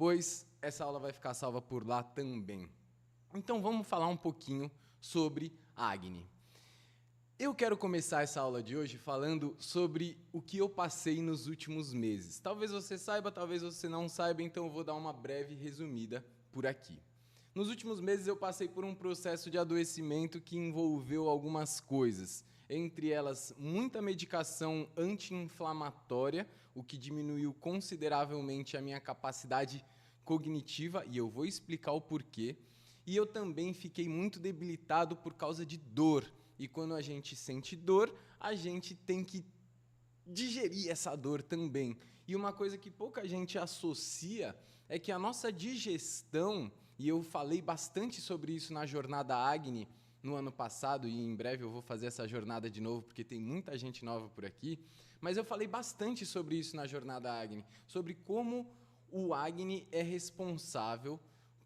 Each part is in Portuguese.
pois essa aula vai ficar salva por lá também. Então vamos falar um pouquinho sobre Agni. Eu quero começar essa aula de hoje falando sobre o que eu passei nos últimos meses. Talvez você saiba, talvez você não saiba, então eu vou dar uma breve resumida por aqui. Nos últimos meses eu passei por um processo de adoecimento que envolveu algumas coisas, entre elas muita medicação anti-inflamatória, o que diminuiu consideravelmente a minha capacidade cognitiva, e eu vou explicar o porquê. E eu também fiquei muito debilitado por causa de dor. E quando a gente sente dor, a gente tem que digerir essa dor também. E uma coisa que pouca gente associa é que a nossa digestão, e eu falei bastante sobre isso na jornada Agni no ano passado, e em breve eu vou fazer essa jornada de novo, porque tem muita gente nova por aqui, mas eu falei bastante sobre isso na jornada Agni, sobre como o Agni é responsável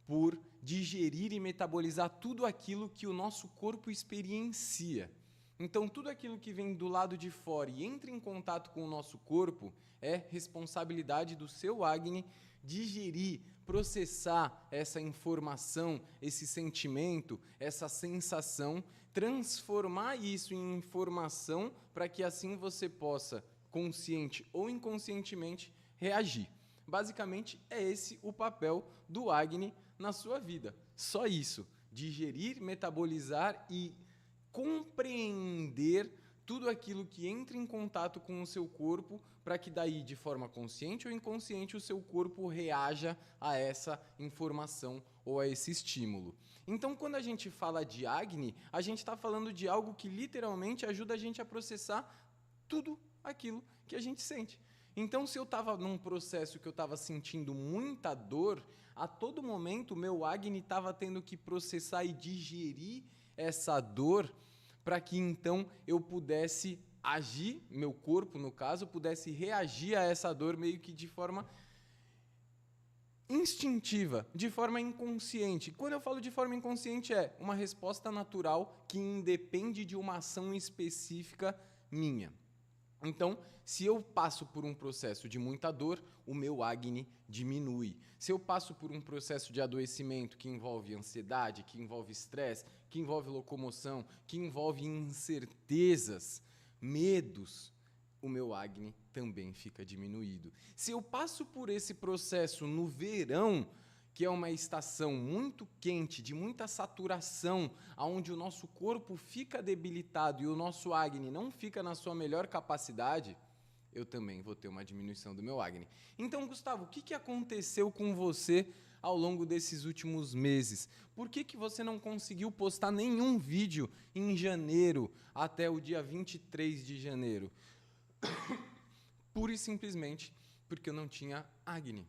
por digerir e metabolizar tudo aquilo que o nosso corpo experiencia. Então, tudo aquilo que vem do lado de fora e entra em contato com o nosso corpo é responsabilidade do seu Agni digerir, processar essa informação, esse sentimento, essa sensação, transformar isso em informação para que assim você possa, consciente ou inconscientemente, reagir. Basicamente, é esse o papel do Agni na sua vida. Só isso, digerir, metabolizar e compreender tudo aquilo que entra em contato com o seu corpo para que daí, de forma consciente ou inconsciente, o seu corpo reaja a essa informação ou a esse estímulo. Então, quando a gente fala de Agni, a gente está falando de algo que literalmente ajuda a gente a processar tudo aquilo que a gente sente. Então, se eu estava num processo que eu estava sentindo muita dor, a todo momento o meu Agni estava tendo que processar e digerir essa dor para que então eu pudesse agir, meu corpo, no caso, pudesse reagir a essa dor meio que de forma instintiva, de forma inconsciente. Quando eu falo de forma inconsciente, é uma resposta natural que independe de uma ação específica minha. Então, se eu passo por um processo de muita dor, o meu Agni diminui. Se eu passo por um processo de adoecimento que envolve ansiedade, que envolve estresse, que envolve locomoção, que envolve incertezas, medos, o meu Agni também fica diminuído. Se eu passo por esse processo no verão, que é uma estação muito quente, de muita saturação, onde o nosso corpo fica debilitado e o nosso Agni não fica na sua melhor capacidade, eu também vou ter uma diminuição do meu Agni. Então, Gustavo, o que aconteceu com você ao longo desses últimos meses? Por que você não conseguiu postar nenhum vídeo em janeiro até o dia 23 de janeiro? Pura e simplesmente porque eu não tinha Agni.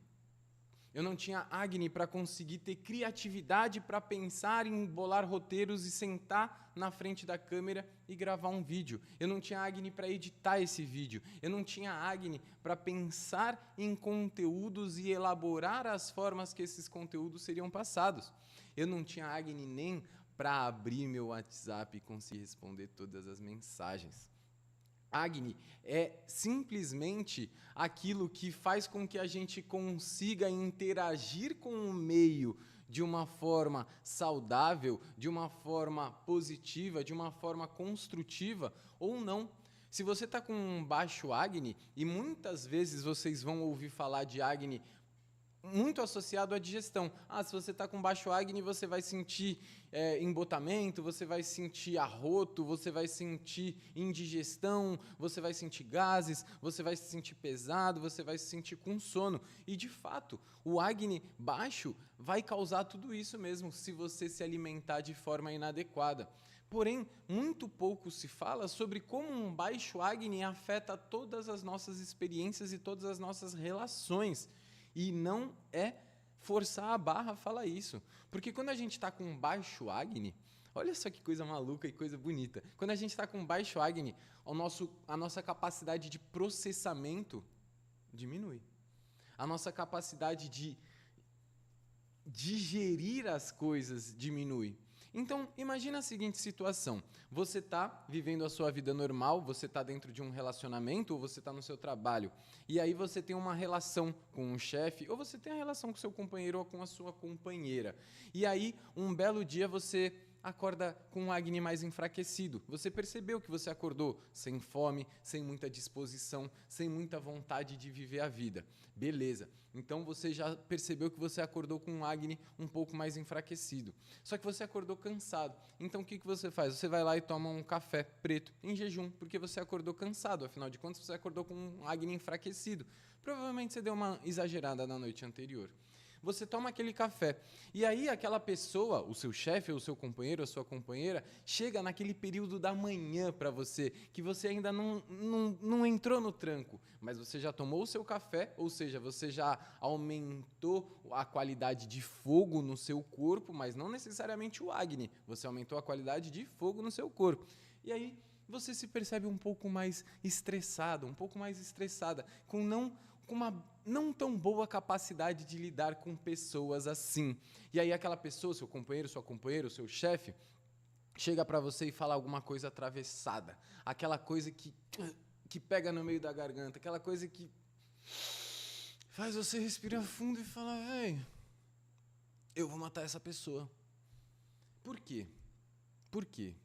Eu não tinha Agni para conseguir ter criatividade para pensar em bolar roteiros e sentar na frente da câmera e gravar um vídeo. Eu não tinha Agni para editar esse vídeo. Eu não tinha Agni para pensar em conteúdos e elaborar as formas que esses conteúdos seriam passados. Eu não tinha Agni nem para abrir meu WhatsApp e conseguir responder todas as mensagens. Agni é simplesmente aquilo que faz com que a gente consiga interagir com o meio de uma forma saudável, de uma forma positiva, de uma forma construtiva ou não. Se você está com um baixo Agni, e muitas vezes vocês vão ouvir falar de Agni muito associado à digestão. Se você está com baixo Agni, você vai sentir embotamento, você vai sentir arroto, você vai sentir indigestão, você vai sentir gases, você vai se sentir pesado, você vai se sentir com sono. E, de fato, o Agni baixo vai causar tudo isso mesmo, se você se alimentar de forma inadequada. Porém, muito pouco se fala sobre como um baixo Agni afeta todas as nossas experiências e todas as nossas relações. E não é forçar a barra falar isso. Porque quando a gente está com baixo Agni, olha só que coisa maluca e coisa bonita. Quando a gente está com baixo Agni, a nossa capacidade de processamento diminui. A nossa capacidade de digerir as coisas diminui. Então, imagina a seguinte situação. Você está vivendo a sua vida normal, você está dentro de um relacionamento ou você está no seu trabalho. E aí você tem uma relação com um chefe ou você tem a relação com seu companheiro ou com a sua companheira. E aí, um belo dia você acorda com um Agni mais enfraquecido. Você percebeu que você acordou sem fome, sem muita disposição, sem muita vontade de viver a vida. Beleza. Então você já percebeu que você acordou com um Agni um pouco mais enfraquecido. Só que você acordou cansado. Então o que você faz? Você vai lá e toma um café preto em jejum, porque você acordou cansado. Afinal de contas, você acordou com um Agni enfraquecido. Provavelmente você deu uma exagerada na noite anterior. Você toma aquele café. E aí aquela pessoa, o seu chefe, ou o seu companheiro, a sua companheira, chega naquele período da manhã para você, que você ainda não entrou no tranco, mas você já tomou o seu café, ou seja, você já aumentou a qualidade de fogo no seu corpo, mas não necessariamente o Agni, você aumentou a qualidade de fogo no seu corpo. E aí você se percebe um pouco mais estressado, um pouco mais estressada, com uma não tão boa capacidade de lidar com pessoas assim. E aí aquela pessoa, seu companheiro, sua companheira, o seu chefe, chega para você e fala alguma coisa atravessada. Aquela coisa que pega no meio da garganta, aquela coisa que faz você respirar fundo e falar, véi, eu vou matar essa pessoa. Por quê? Por quê?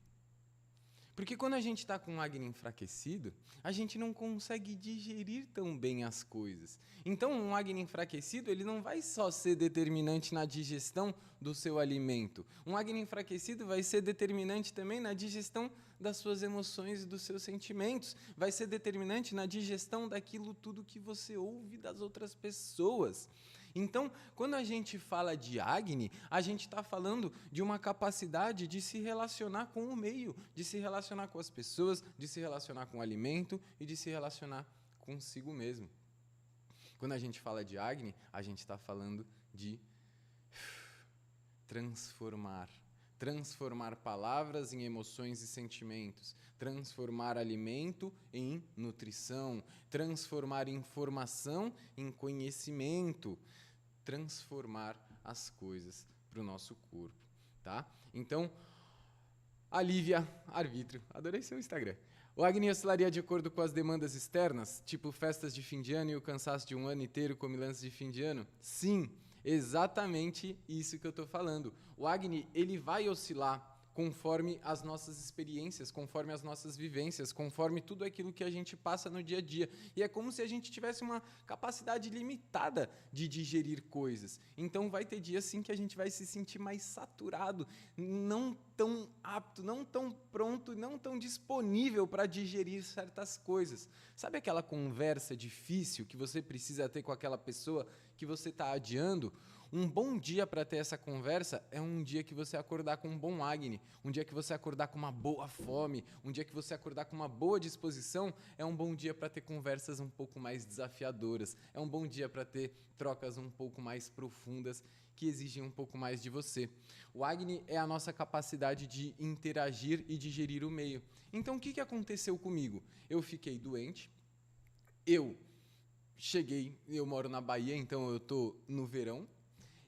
Porque quando a gente está com o Agni enfraquecido, a gente não consegue digerir tão bem as coisas. Então, um Agni enfraquecido, ele não vai só ser determinante na digestão do seu alimento. Um Agni enfraquecido vai ser determinante também na digestão das suas emoções e dos seus sentimentos. Vai ser determinante na digestão daquilo tudo que você ouve das outras pessoas. Então, quando a gente fala de Agni, a gente está falando de uma capacidade de se relacionar com o meio, de se relacionar com as pessoas, de se relacionar com o alimento e de se relacionar consigo mesmo. Quando a gente fala de Agni, a gente está falando de transformar palavras em emoções e sentimentos, transformar alimento em nutrição, transformar informação em conhecimento, transformar as coisas para o nosso corpo, tá? Então, a Lívia Arbítrio, adorei seu Instagram. O Agni oscilaria de acordo com as demandas externas, tipo festas de fim de ano e o cansaço de um ano inteiro com comilanças de fim de ano? Sim, exatamente isso que eu estou falando. O Agni, ele vai oscilar conforme as nossas experiências, conforme as nossas vivências, conforme tudo aquilo que a gente passa no dia a dia. E é como se a gente tivesse uma capacidade limitada de digerir coisas. Então vai ter dias sim que a gente vai se sentir mais saturado, não tão apto, não tão pronto, não tão disponível para digerir certas coisas. Sabe aquela conversa difícil que você precisa ter com aquela pessoa que você está adiando? Um bom dia para ter essa conversa é um dia que você acordar com um bom Agni, um dia que você acordar com uma boa fome, um dia que você acordar com uma boa disposição, é um bom dia para ter conversas um pouco mais desafiadoras, é um bom dia para ter trocas um pouco mais profundas que exigem um pouco mais de você. O Agni é a nossa capacidade de interagir e digerir o meio. Então o que aconteceu comigo? Eu fiquei doente, eu moro na Bahia, então eu estou no verão.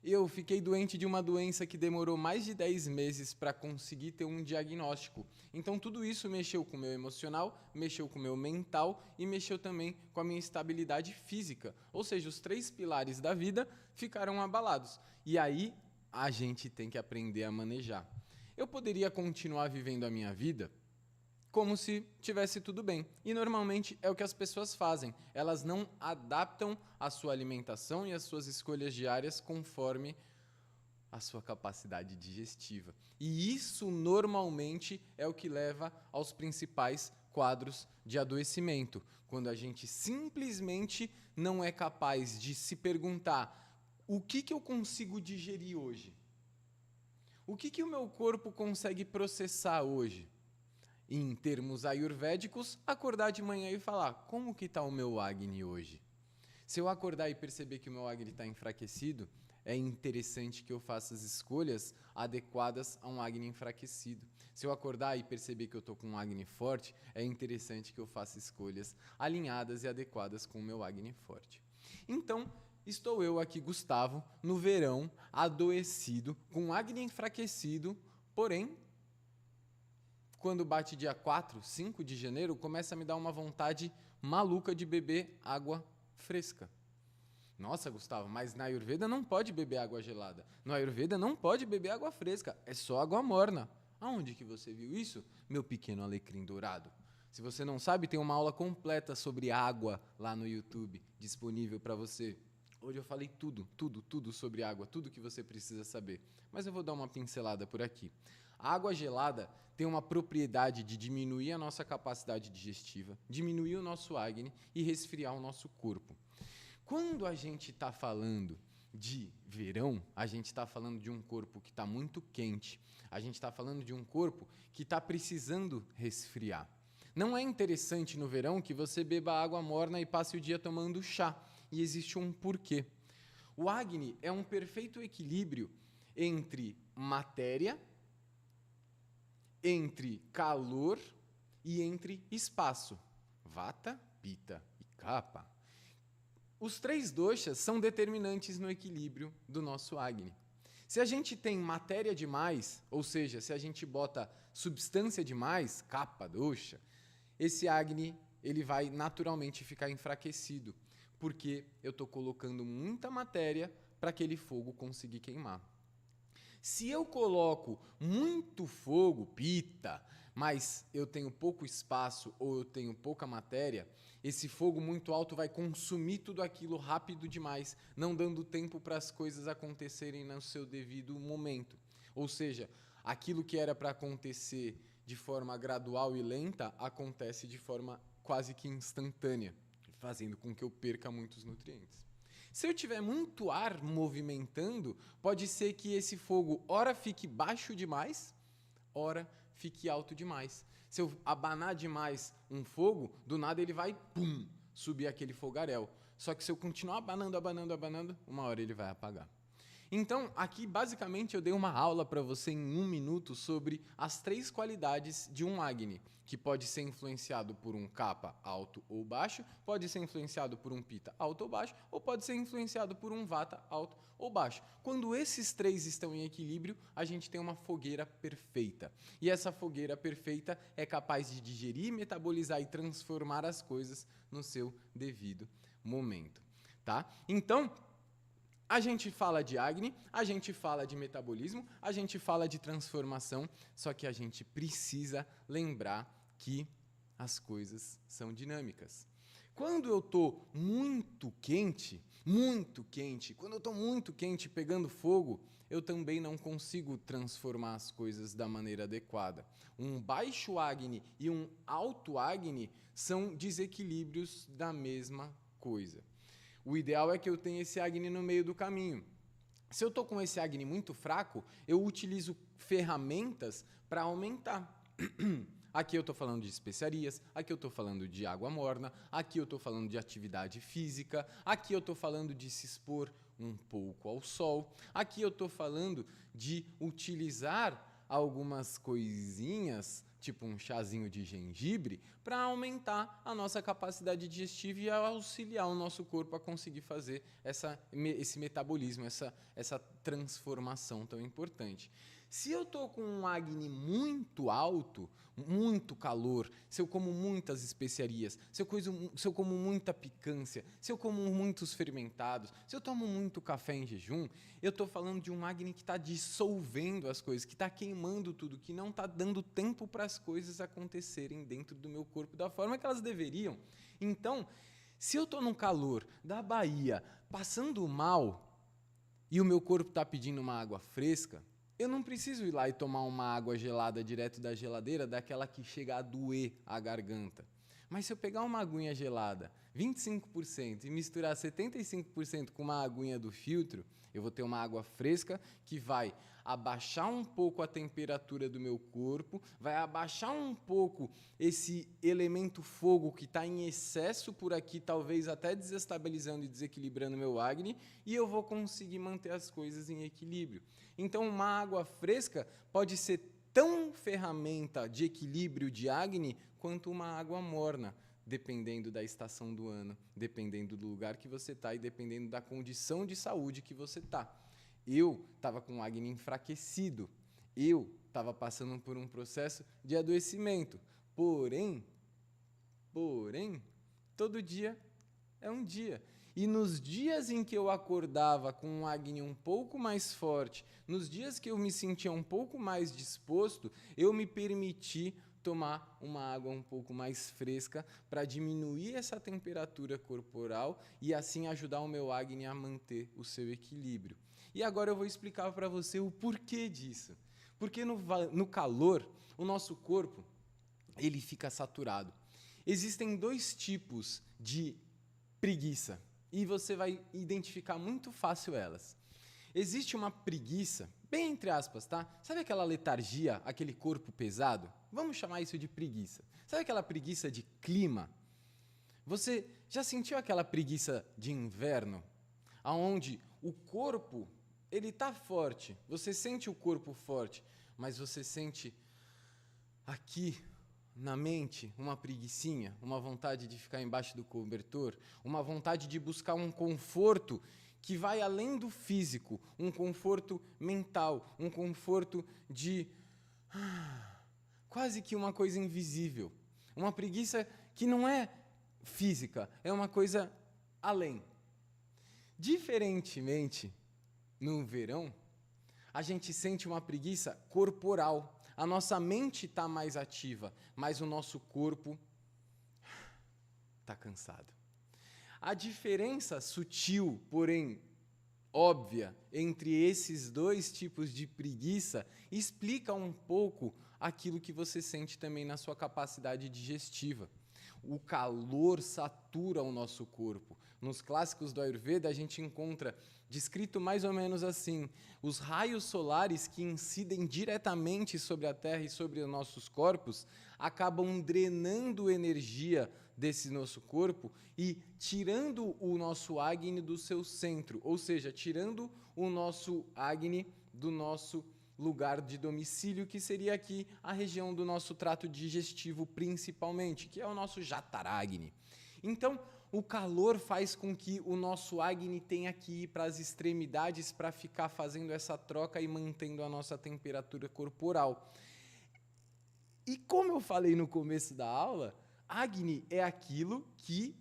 Eu fiquei doente de uma doença que demorou mais de 10 meses para conseguir ter um diagnóstico. Então tudo isso mexeu com o meu emocional, mexeu com o meu mental e mexeu também com a minha estabilidade física. Ou seja, os 3 pilares da vida ficaram abalados. E aí a gente tem que aprender a manejar. Eu poderia continuar vivendo a minha vida como se tivesse tudo bem. E normalmente é o que as pessoas fazem. Elas não adaptam a sua alimentação e as suas escolhas diárias conforme a sua capacidade digestiva. E isso normalmente é o que leva aos principais quadros de adoecimento. Quando a gente simplesmente não é capaz de se perguntar: o que eu consigo digerir hoje? O que o meu corpo consegue processar hoje? Em termos ayurvédicos, acordar de manhã e falar: como que está o meu Agni hoje? Se eu acordar e perceber que o meu Agni está enfraquecido, é interessante que eu faça as escolhas adequadas a um Agni enfraquecido. Se eu acordar e perceber que eu estou com um Agni forte, é interessante que eu faça escolhas alinhadas e adequadas com o meu Agni forte. Então, estou eu aqui, Gustavo, no verão, adoecido, com um Agni enfraquecido, Porém, quando bate dia 4, 5 de janeiro, começa a me dar uma vontade maluca de beber água fresca. Nossa, Gustavo, mas na Ayurveda não pode beber água gelada. No Ayurveda não pode beber água fresca, é só água morna. Aonde que você viu isso, meu pequeno alecrim dourado? Se você não sabe, tem uma aula completa sobre água lá no YouTube, disponível para você. Hoje eu falei tudo sobre água, tudo que você precisa saber. Mas eu vou dar uma pincelada por aqui. A água gelada tem uma propriedade de diminuir a nossa capacidade digestiva, diminuir o nosso Agni e resfriar o nosso corpo. Quando a gente está falando de verão, a gente está falando de um corpo que está muito quente, a gente está falando de um corpo que está precisando resfriar. Não é interessante no verão que você beba água morna e passe o dia tomando chá, e existe um porquê. O Agni é um perfeito equilíbrio entre matéria, entre calor e entre espaço. Vata, Pitta e Kapha. Os 3 doshas são determinantes no equilíbrio do nosso Agni. Se a gente tem matéria demais, ou seja, se a gente bota substância demais, Kapha dosha, esse Agni ele vai naturalmente ficar enfraquecido, porque eu estou colocando muita matéria para aquele fogo conseguir queimar. Se eu coloco muito fogo, Pitta, mas eu tenho pouco espaço ou eu tenho pouca matéria, esse fogo muito alto vai consumir tudo aquilo rápido demais, não dando tempo para as coisas acontecerem no seu devido momento. Ou seja, aquilo que era para acontecer de forma gradual e lenta, acontece de forma quase que instantânea, fazendo com que eu perca muitos nutrientes. Se eu tiver muito ar movimentando, pode ser que esse fogo ora fique baixo demais, ora fique alto demais. Se eu abanar demais um fogo, do nada ele vai, pum, subir aquele fogaréu. Só que se eu continuar abanando, uma hora ele vai apagar. Então, aqui basicamente eu dei uma aula para você em 1 minuto sobre as 3 qualidades de um Agni, que pode ser influenciado por um Kapha alto ou baixo, pode ser influenciado por um Pitta alto ou baixo, ou pode ser influenciado por um Vata alto ou baixo. Quando esses 3 estão em equilíbrio, a gente tem uma fogueira perfeita. E essa fogueira perfeita é capaz de digerir, metabolizar e transformar as coisas no seu devido momento, tá? Então, a gente fala de Agni, a gente fala de metabolismo, a gente fala de transformação, só que a gente precisa lembrar que as coisas são dinâmicas. Quando eu estou muito quente, quando eu estou muito quente pegando fogo, eu também não consigo transformar as coisas da maneira adequada. Um baixo Agni e um alto Agni são desequilíbrios da mesma coisa. O ideal é que eu tenha esse Agni no meio do caminho. Se eu estou com esse Agni muito fraco, eu utilizo ferramentas para aumentar. Aqui eu estou falando de especiarias, aqui eu estou falando de água morna, aqui eu estou falando de atividade física, aqui eu estou falando de se expor um pouco ao sol, aqui eu estou falando de utilizar algumas coisinhas, tipo um chazinho de gengibre, para aumentar a nossa capacidade digestiva e auxiliar o nosso corpo a conseguir fazer esse metabolismo, essa transformação tão importante. Se eu estou com um Agni muito alto, muito calor, se eu como muitas especiarias, se eu como muita picância, se eu como muitos fermentados, se eu tomo muito café em jejum, eu estou falando de um Agni que está dissolvendo as coisas, que está queimando tudo, que não está dando tempo para as coisas acontecerem dentro do meu corpo da forma que elas deveriam. Então, se eu estou num calor da Bahia, passando mal, e o meu corpo está pedindo uma água fresca, eu não preciso ir lá e tomar uma água gelada direto da geladeira, daquela que chega a doer a garganta. Mas se eu pegar uma aguinha gelada, 25%, e misturar 75% com uma aguinha do filtro, eu vou ter uma água fresca que vai abaixar um pouco a temperatura do meu corpo, vai abaixar um pouco esse elemento fogo que está em excesso por aqui, talvez até desestabilizando e desequilibrando meu Agni, e eu vou conseguir manter as coisas em equilíbrio. Então, uma água fresca pode ser tão ferramenta de equilíbrio de Agni quanto uma água morna, dependendo da estação do ano, dependendo do lugar que você está e dependendo da condição de saúde que você está. Eu estava com o Agni enfraquecido. eu estava passando por um processo de adoecimento. Porém, todo dia é um dia. E nos dias em que eu acordava com um Agni um pouco mais forte, nos dias que eu me sentia um pouco mais disposto, eu me permiti tomar uma água um pouco mais fresca para diminuir essa temperatura corporal e assim ajudar o meu Agni a manter o seu equilíbrio. E agora eu vou explicar para você o porquê disso. Porque no calor, o nosso corpo ele fica saturado. Existem dois tipos de preguiça e você vai identificar muito fácil elas. Existe uma preguiça, bem entre aspas, tá? Sabe aquela letargia, aquele corpo pesado? Vamos chamar isso de preguiça. Sabe aquela preguiça de clima? Você já sentiu aquela preguiça de inverno, aonde o corpo ele tá forte, você sente o corpo forte, mas você sente aqui na mente uma preguicinha, uma vontade de ficar embaixo do cobertor, uma vontade de buscar um conforto que vai além do físico, um conforto mental, um conforto de quase que uma coisa invisível. Uma preguiça que não é física, é uma coisa além. Diferentemente, no verão, a gente sente uma preguiça corporal. A nossa mente está mais ativa, mas o nosso corpo está cansado. A diferença sutil, porém óbvia, entre esses dois tipos de preguiça explica um pouco aquilo que você sente também na sua capacidade digestiva. O calor satura o nosso corpo. Nos clássicos do Ayurveda, a gente encontra descrito mais ou menos assim: os raios solares que incidem diretamente sobre a Terra e sobre os nossos corpos acabam drenando energia desse nosso corpo e tirando o nosso Agni do seu centro, ou seja, tirando o nosso Agni do nosso lugar de domicílio, que seria aqui a região do nosso trato digestivo principalmente, que é o nosso Jataragni. Então, o calor faz com que o nosso Agni tenha que ir para as extremidades para ficar fazendo essa troca e mantendo a nossa temperatura corporal. E como eu falei no começo da aula, Agni é aquilo que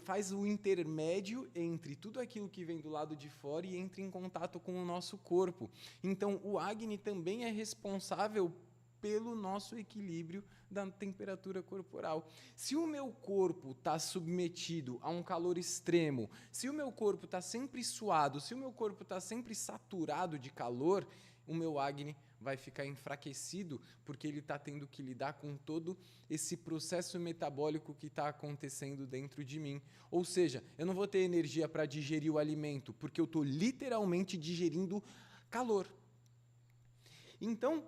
faz o intermédio entre tudo aquilo que vem do lado de fora e entra em contato com o nosso corpo. Então, o Agni também é responsável pelo nosso equilíbrio da temperatura corporal. Se o meu corpo está submetido a um calor extremo, se o meu corpo está sempre suado, se o meu corpo está sempre saturado de calor, o meu Agni vai ficar enfraquecido, porque ele está tendo que lidar com todo esse processo metabólico que está acontecendo dentro de mim. Ou seja, eu não vou ter energia para digerir o alimento, porque eu estou literalmente digerindo calor. Então,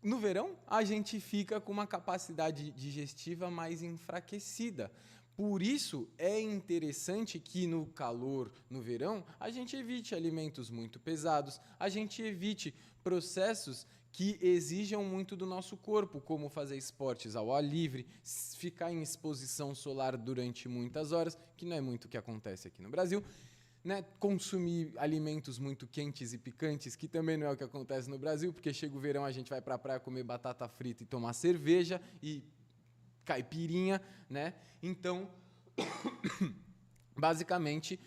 no verão, a gente fica com uma capacidade digestiva mais enfraquecida. Por isso, é interessante que no calor, no verão, a gente evite alimentos muito pesados, a gente evite processos que exijam muito do nosso corpo, como fazer esportes ao ar livre, ficar em exposição solar durante muitas horas, que não é muito o que acontece aqui no Brasil, né? Consumir alimentos muito quentes e picantes, que também não é o que acontece no Brasil, porque chega o verão, a gente vai para a praia comer batata frita e tomar cerveja e caipirinha, né? Então, basicamente,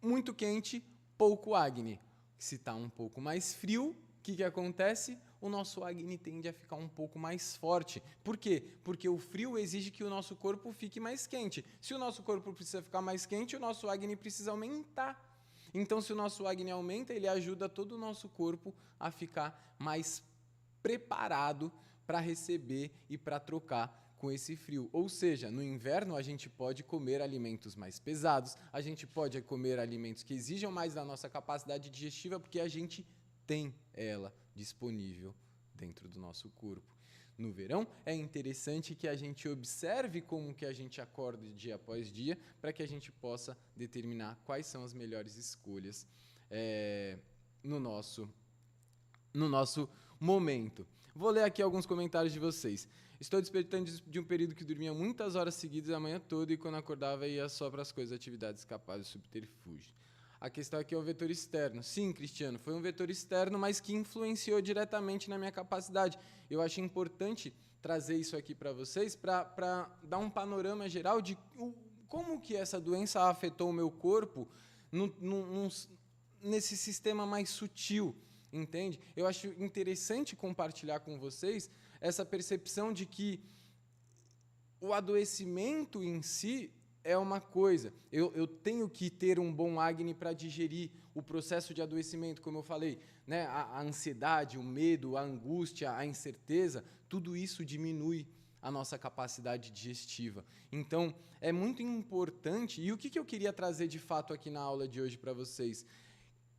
muito quente, pouco Agni. Se está um pouco mais frio, o que acontece? O nosso Agni tende a ficar um pouco mais forte. Por quê? Porque o frio exige que o nosso corpo fique mais quente. Se o nosso corpo precisa ficar mais quente, o nosso Agni precisa aumentar. Então, se o nosso Agni aumenta, ele ajuda todo o nosso corpo a ficar mais preparado para receber e para trocar com esse frio. Ou seja, no inverno a gente pode comer alimentos mais pesados, a gente pode comer alimentos que exijam mais da nossa capacidade digestiva, porque a gente tem ela disponível dentro do nosso corpo. No verão, é interessante que a gente observe como que a gente acorda dia após dia, para que a gente possa determinar quais são as melhores escolhas no nosso momento. Vou ler aqui alguns comentários de vocês. Estou despertando de um período que dormia muitas horas seguidas a manhã toda e quando acordava ia só para as coisas, atividades capazes de subterfúgio. A questão aqui é o vetor externo. Sim, Cristiano, foi um vetor externo, mas que influenciou diretamente na minha capacidade. Eu achei importante trazer isso aqui para vocês, para dar um panorama geral de como que essa doença afetou o meu corpo nesse sistema mais sutil, entende? Eu acho interessante compartilhar com vocês essa percepção de que o adoecimento em si é uma coisa. Eu tenho que ter um bom Agni para digerir o processo de adoecimento, como eu falei, né? A ansiedade, o medo, a angústia, a incerteza, tudo isso diminui a nossa capacidade digestiva. Então, é muito importante, e o que eu queria trazer de fato aqui na aula de hoje para vocês?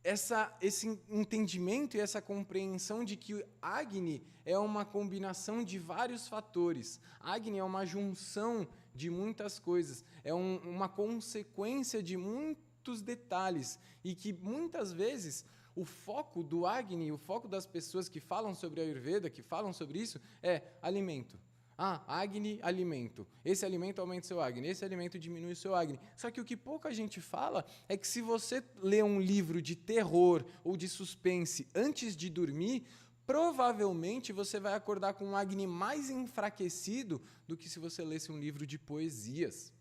Esse entendimento e essa compreensão de que Agni é uma combinação de vários fatores. Agni é uma junção de muitas coisas, é uma consequência de muitos detalhes, e que muitas vezes o foco do Agni, o foco das pessoas que falam sobre a Ayurveda, que falam sobre isso, é alimento. Agni, alimento. Esse alimento aumenta o seu Agni, esse alimento diminui o seu Agni. Só que o que pouca gente fala é que se você lê um livro de terror ou de suspense antes de dormir, provavelmente você vai acordar com um Agni mais enfraquecido do que se você lesse um livro de poesias.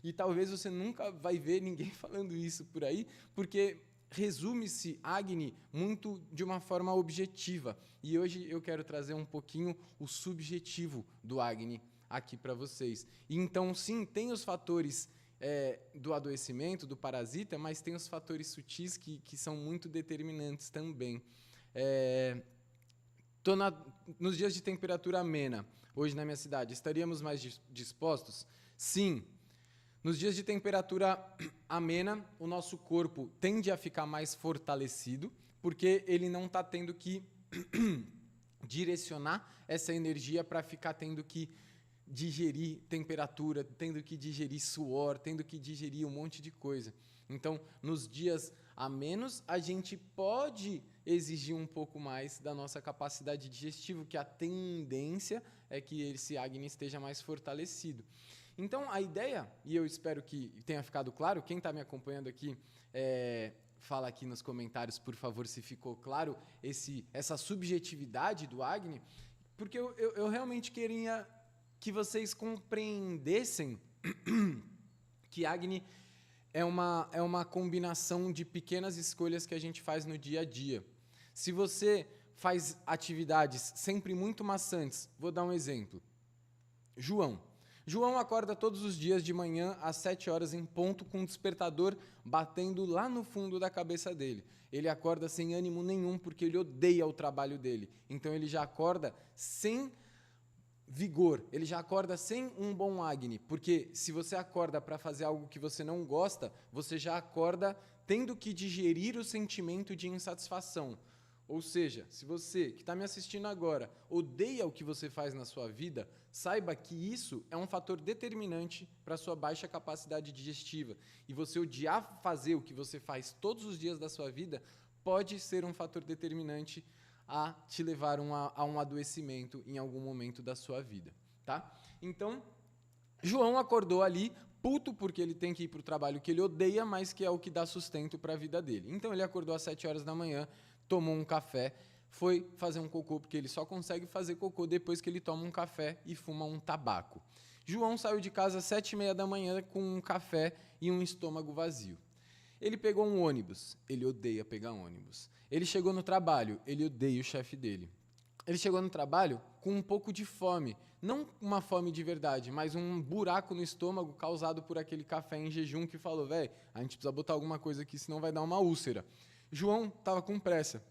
E talvez você nunca vai ver ninguém falando isso por aí, porque resume-se Agni muito de uma forma objetiva. E hoje eu quero trazer um pouquinho o subjetivo do Agni aqui para vocês. E então, sim, tem os fatores do adoecimento, do parasita, mas tem os fatores sutis que são muito determinantes também. Nos dias de temperatura amena, hoje na minha cidade, estaríamos mais dispostos? Sim. Nos dias de temperatura amena, o nosso corpo tende a ficar mais fortalecido, porque ele não está tendo que direcionar essa energia para ficar tendo que digerir temperatura, tendo que digerir suor, tendo que digerir um monte de coisa. Então, nos dias amenos, a gente pode exigir um pouco mais da nossa capacidade digestiva, que a tendência é que esse Agni esteja mais fortalecido. Então, a ideia, e eu espero que tenha ficado claro, quem está me acompanhando aqui, fala aqui nos comentários, por favor, se ficou claro essa subjetividade do Agni, porque eu realmente queria que vocês compreendessem que Agni é uma combinação de pequenas escolhas que a gente faz no dia a dia. Se você faz atividades sempre muito maçantes, vou dar um exemplo. João acorda todos os dias de manhã às 7 horas em ponto com um despertador batendo lá no fundo da cabeça dele. Ele acorda sem ânimo nenhum porque ele odeia o trabalho dele. Então ele já acorda sem vigor, ele já acorda sem um bom Agni, porque se você acorda para fazer algo que você não gosta, você já acorda tendo que digerir o sentimento de insatisfação. Ou seja, se você que está me assistindo agora odeia o que você faz na sua vida, saiba que isso é um fator determinante para a sua baixa capacidade digestiva. E você odiar fazer o que você faz todos os dias da sua vida pode ser um fator determinante a te levar a um adoecimento em algum momento da sua vida. Tá? Então, João acordou ali puto porque ele tem que ir para o trabalho que ele odeia, mas que é o que dá sustento para a vida dele. Então ele acordou às 7 horas da manhã, tomou um café, foi fazer um cocô, porque ele só consegue fazer cocô depois que ele toma um café e fuma um tabaco. João saiu de casa às 7h30 da manhã com um café e um estômago vazio. Ele pegou um ônibus, ele odeia pegar ônibus. Ele chegou no trabalho, ele odeia o chefe dele. Ele chegou no trabalho com um pouco de fome, não uma fome de verdade, mas um buraco no estômago causado por aquele café em jejum que falou, velho, a gente precisa botar alguma coisa aqui, senão vai dar uma úlcera. João estava com pressa,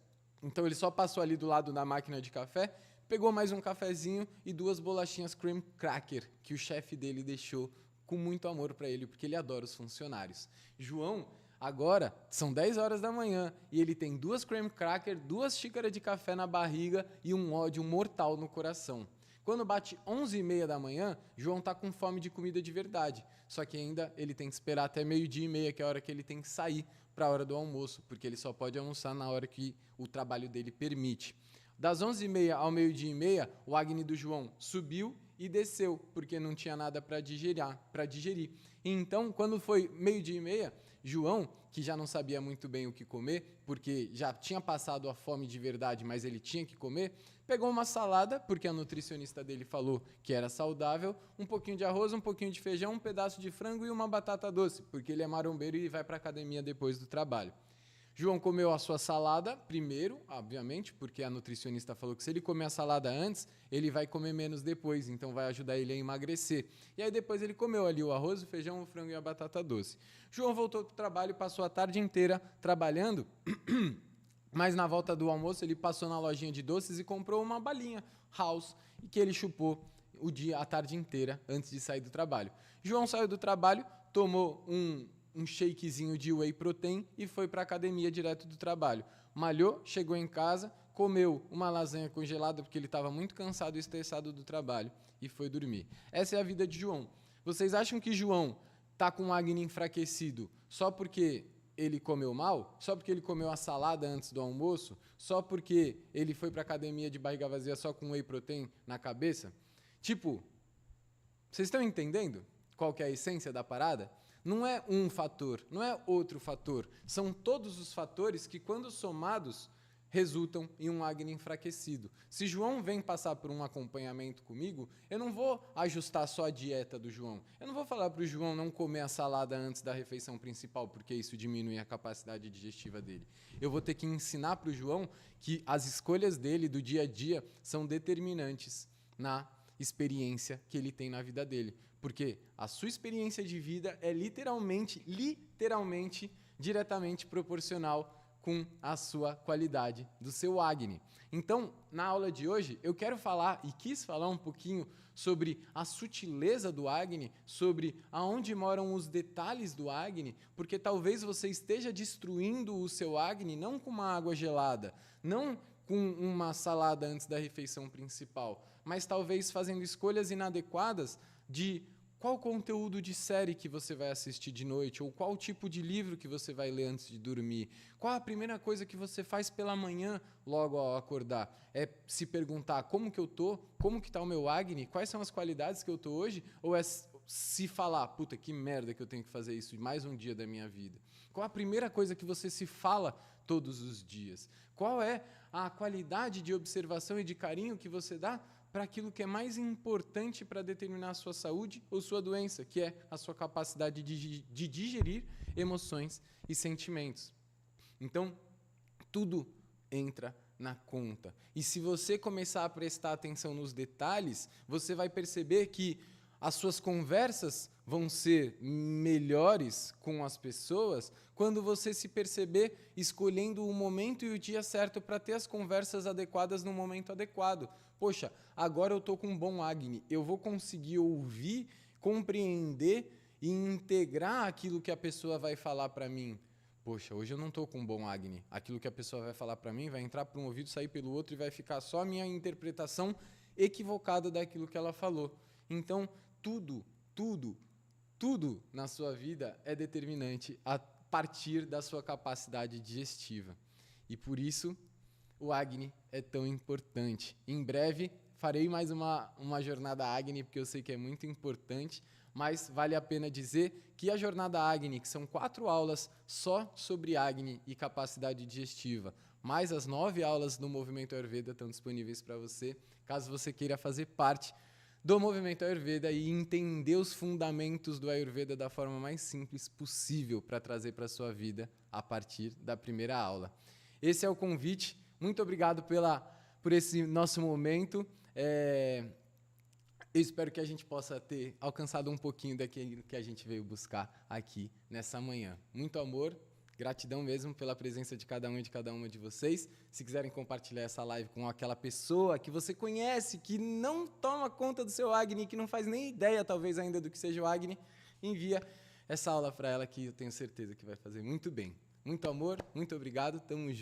então ele só passou ali do lado da máquina de café, pegou mais um cafezinho e 2 bolachinhas cream cracker que o chefe dele deixou com muito amor para ele, porque ele adora os funcionários. João, agora, são 10 horas da manhã e ele tem 2 cream cracker, 2 xícaras de café na barriga e um ódio mortal no coração. Quando bate 11h30 da manhã, João está com fome de comida de verdade, só que ainda ele tem que esperar até 12h30, que é a hora que ele tem que sair para a hora do almoço, porque ele só pode almoçar na hora que o trabalho dele permite. Das 11h30 ao 12h30, o Agni do João subiu e desceu, porque não tinha nada para digerir. E então, quando foi 12h30, João, que já não sabia muito bem o que comer, porque já tinha passado a fome de verdade, mas ele tinha que comer, pegou uma salada, porque a nutricionista dele falou que era saudável, um pouquinho de arroz, um pouquinho de feijão, um pedaço de frango e uma batata doce, porque ele é marombeiro e vai para a academia depois do trabalho. João comeu a sua salada primeiro, obviamente, porque a nutricionista falou que se ele comer a salada antes, ele vai comer menos depois, então vai ajudar ele a emagrecer. E aí depois ele comeu ali o arroz, o feijão, o frango e a batata doce. João voltou para o trabalho e passou a tarde inteira trabalhando, mas na volta do almoço ele passou na lojinha de doces e comprou uma balinha House, que ele chupou a tarde inteira antes de sair do trabalho. João saiu do trabalho, tomou um shakezinho de whey protein e foi para a academia direto do trabalho. Malhou, chegou em casa, comeu uma lasanha congelada porque ele estava muito cansado e estressado do trabalho e foi dormir. Essa é a vida de João. Vocês acham que João está com o acne enfraquecido só porque ele comeu mal? Só porque ele comeu a salada antes do almoço? Só porque ele foi para a academia de barriga vazia só com whey protein na cabeça? Tipo, vocês estão entendendo qual que é a essência da parada? Não é um fator, não é outro fator. São todos os fatores que, quando somados, resultam em um acne enfraquecido. Se João vem passar por um acompanhamento comigo, eu não vou ajustar só a dieta do João. Eu não vou falar para o João não comer a salada antes da refeição principal, porque isso diminui a capacidade digestiva dele. Eu vou ter que ensinar para o João que as escolhas dele do dia a dia são determinantes na experiência que ele tem na vida dele. Porque a sua experiência de vida é literalmente, diretamente proporcional com a sua qualidade do seu acne. Então, na aula de hoje, eu quero falar e quis falar um pouquinho sobre a sutileza do acne, sobre aonde moram os detalhes do acne, porque talvez você esteja destruindo o seu acne não com uma água gelada, não com uma salada antes da refeição principal, mas talvez fazendo escolhas inadequadas de qual conteúdo de série que você vai assistir de noite, ou qual tipo de livro que você vai ler antes de dormir. Qual a primeira coisa que você faz pela manhã logo ao acordar? É se perguntar como que eu tô, como que tá o meu acne, quais são as qualidades que eu tô hoje, ou é se falar, puta, que merda que eu tenho que fazer isso mais um dia da minha vida? Qual a primeira coisa que você se fala todos os dias? Qual é a qualidade de observação e de carinho que você dá para aquilo que é mais importante para determinar a sua saúde ou sua doença, que é a sua capacidade de digerir emoções e sentimentos. Então, tudo entra na conta. E se você começar a prestar atenção nos detalhes, você vai perceber que as suas conversas vão ser melhores com as pessoas quando você se perceber escolhendo o momento e o dia certo para ter as conversas adequadas no momento adequado. Poxa, agora eu estou com um bom acne, eu vou conseguir ouvir, compreender e integrar aquilo que a pessoa vai falar para mim. Poxa, hoje eu não estou com um bom acne. Aquilo que a pessoa vai falar para mim vai entrar por um ouvido, sair pelo outro e vai ficar só a minha interpretação equivocada daquilo que ela falou. Então, tudo na sua vida é determinante a partir da sua capacidade digestiva. E por isso, o acne é tão importante. Em breve, farei mais uma jornada acne, porque eu sei que é muito importante, mas vale a pena dizer que a jornada acne, que são 4 aulas só sobre acne e capacidade digestiva, mais as 9 aulas do Movimento Ayurveda estão disponíveis para você, caso você queira fazer parte do Movimento Ayurveda e entender os fundamentos do Ayurveda da forma mais simples possível para trazer para a sua vida a partir da primeira aula. Esse é o convite. Muito obrigado por esse nosso momento. Eu espero que a gente possa ter alcançado um pouquinho daquilo que a gente veio buscar aqui nessa manhã. Muito amor. Gratidão mesmo pela presença de cada um e de cada uma de vocês. Se quiserem compartilhar essa live com aquela pessoa que você conhece, que não toma conta do seu acne, que não faz nem ideia, talvez, ainda do que seja o acne, envia essa aula para ela que eu tenho certeza que vai fazer muito bem. Muito amor, muito obrigado, tamo junto.